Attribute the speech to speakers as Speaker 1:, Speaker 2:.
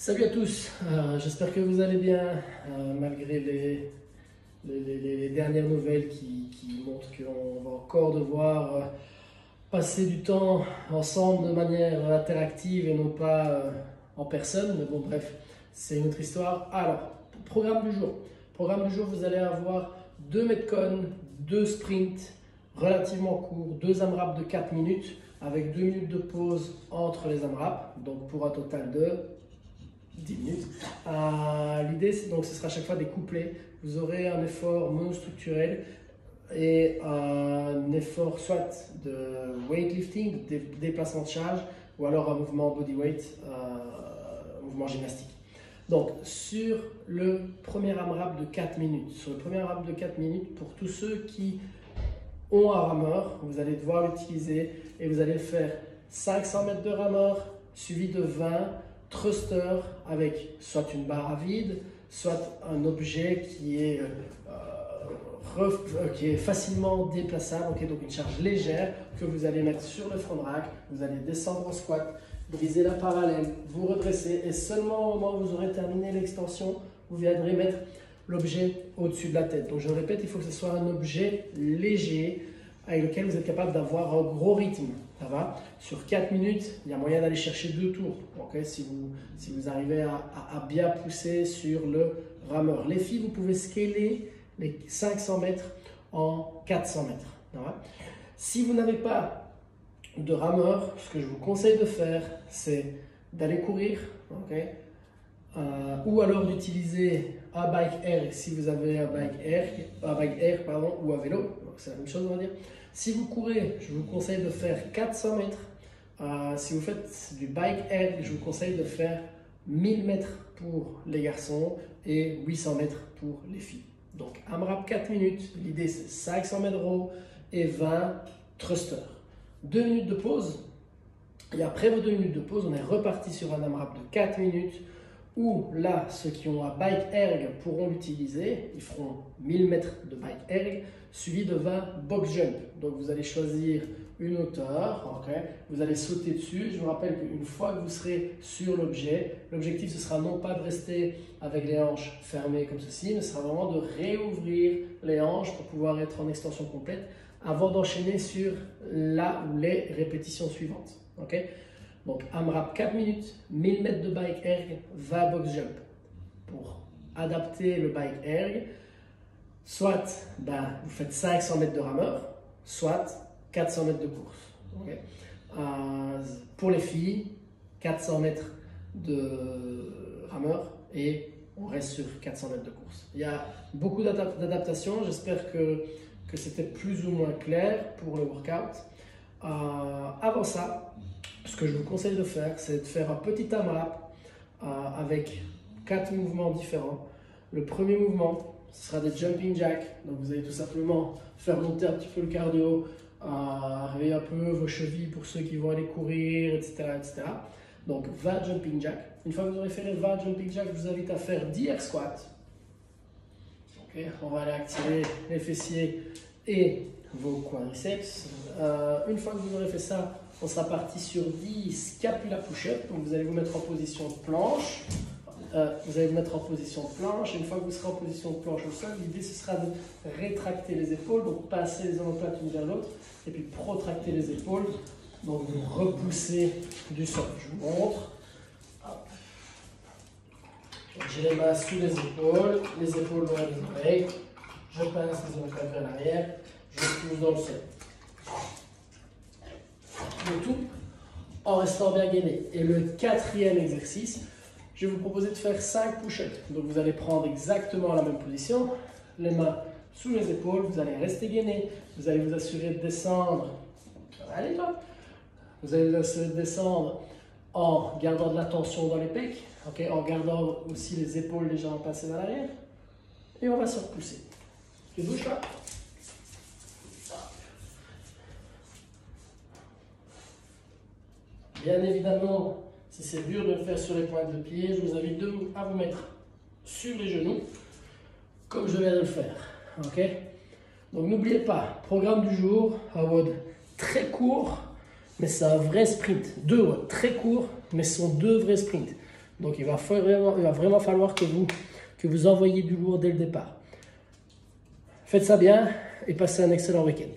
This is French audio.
Speaker 1: Salut à tous, j'espère que vous allez bien malgré les dernières nouvelles qui montrent qu'on va encore devoir passer du temps ensemble de manière interactive et non pas en personne. Mais bon, bref, c'est une autre histoire. Alors, programme du jour. Programme du jour, vous allez avoir 2 metcon, 2 sprints relativement courts, 2 AMRAP de 4 minutes avec 2 minutes de pause entre les AMRAP, donc pour un total de 10 minutes. L'idée, donc, ce sera à chaque fois des couplets. Vous aurez un effort monostructurel et un effort soit de weightlifting, de déplacement de charge, ou alors un mouvement bodyweight, mouvement gymnastique. Donc, sur le premier AMRAP de 4 minutes, pour tous ceux qui ont un rameur, vous allez devoir l'utiliser et vous allez faire 500 mètres de rameur suivi de 20 thrusters avec soit une barre à vide, soit un objet qui est facilement déplaçable, donc une charge légère que vous allez mettre sur le front rack, vous allez descendre en squat, briser la parallèle, vous redresser et seulement au moment où vous aurez terminé l'extension, vous viendrez mettre l'objet au-dessus de la tête. Donc je répète, il faut que ce soit un objet léger avec lequel vous êtes capable d'avoir un gros rythme. Ça va? Sur 4 minutes, il y a moyen d'aller chercher 2 tours, okay? Si vous arrivez à bien pousser sur le rameur. Les filles, vous pouvez scaler les 500 mètres en 400 mètres. Ça va? Si vous n'avez pas de rameur, ce que je vous conseille de faire, c'est d'aller courir, okay? Ou alors d'utiliser un bike air si vous avez un bike air ou un vélo, c'est la même chose on va dire. Si vous courez, je vous conseille de faire 400 mètres. Si vous faites du bike air, je vous conseille de faire 1000 mètres pour les garçons et 800 mètres pour les filles. Donc AMRAP 4 minutes, l'idée c'est 500 mètres row et 20 thrusters. 2 minutes de pause et après vos 2 minutes de pause, on est reparti sur un AMRAP de 4 minutes où là, ceux qui ont un bike erg pourront l'utiliser. Ils feront 1000 mètres de bike erg suivi de 20 box jump. Donc vous allez choisir une hauteur, okay? Vous allez sauter dessus. Je vous rappelle qu'une fois que vous serez sur l'objet, l'objectif ce sera non pas de rester avec les hanches fermées comme ceci, mais ce sera vraiment de réouvrir les hanches pour pouvoir être en extension complète avant d'enchaîner sur la ou les répétitions suivantes. Okay? Donc AMRAP 4 minutes, 1000 mètres de bike erg, 20 box jump. Pour adapter le bike erg, soit vous faites 500 mètres de rameur, soit 400 mètres de course. Okay? Pour les filles, 400 mètres de rameur et on reste sur 400 mètres de course. Il y a beaucoup d'adaptations, j'espère que c'était plus ou moins clair pour le workout. Avant ça, ce que je vous conseille de faire, c'est de faire un petit AMRAP avec 4 mouvements différents. Le premier mouvement, ce sera des jumping jacks. Donc vous allez tout simplement faire monter un petit peu le cardio, réveiller un peu vos chevilles pour ceux qui vont aller courir, etc. etc. Donc 20 jumping jacks. Une fois que vous aurez fait les 20 jumping jacks, je vous invite à faire 10 air squats. Okay. On va aller activer les fessiers et vos quadriceps. Une fois que vous aurez fait ça, on sera parti sur 10 scapula push-up. Donc vous allez vous mettre en position de planche. Une fois que vous serez en position de planche au sol, l'idée ce sera de rétracter les épaules, donc passer les omoplates l'une vers l'autre, et puis protracter les épaules. Donc vous repoussez du sol. Je vous montre. J'ai les mains sous les épaules loin des oreilles. Je passe les omoplates vers l'arrière. Je pousse dans le sol. Le tout en restant bien gainé. Et le 4e exercice, je vais vous proposer de faire 5 push-ups. Donc vous allez prendre exactement la même position, les mains sous les épaules, vous allez rester gainé, vous allez vous assurer de descendre. Allez là. Vous allez vous assurer de descendre en gardant de la tension dans les pecs, okay, en gardant aussi les épaules légèrement passées vers l'arrière. Et on va se repousser. Tu bouges là. Bien évidemment, si c'est dur de le faire sur les pointes de pied, je vous invite à vous mettre sur les genoux, comme je viens de le faire. Okay? Donc n'oubliez pas, programme du jour, un WOD très court, mais c'est un vrai sprint. 2 WOD très courts, mais ce sont 2 vrais sprints. Donc il va vraiment falloir que vous envoyiez du lourd dès le départ. Faites ça bien et passez un excellent week-end.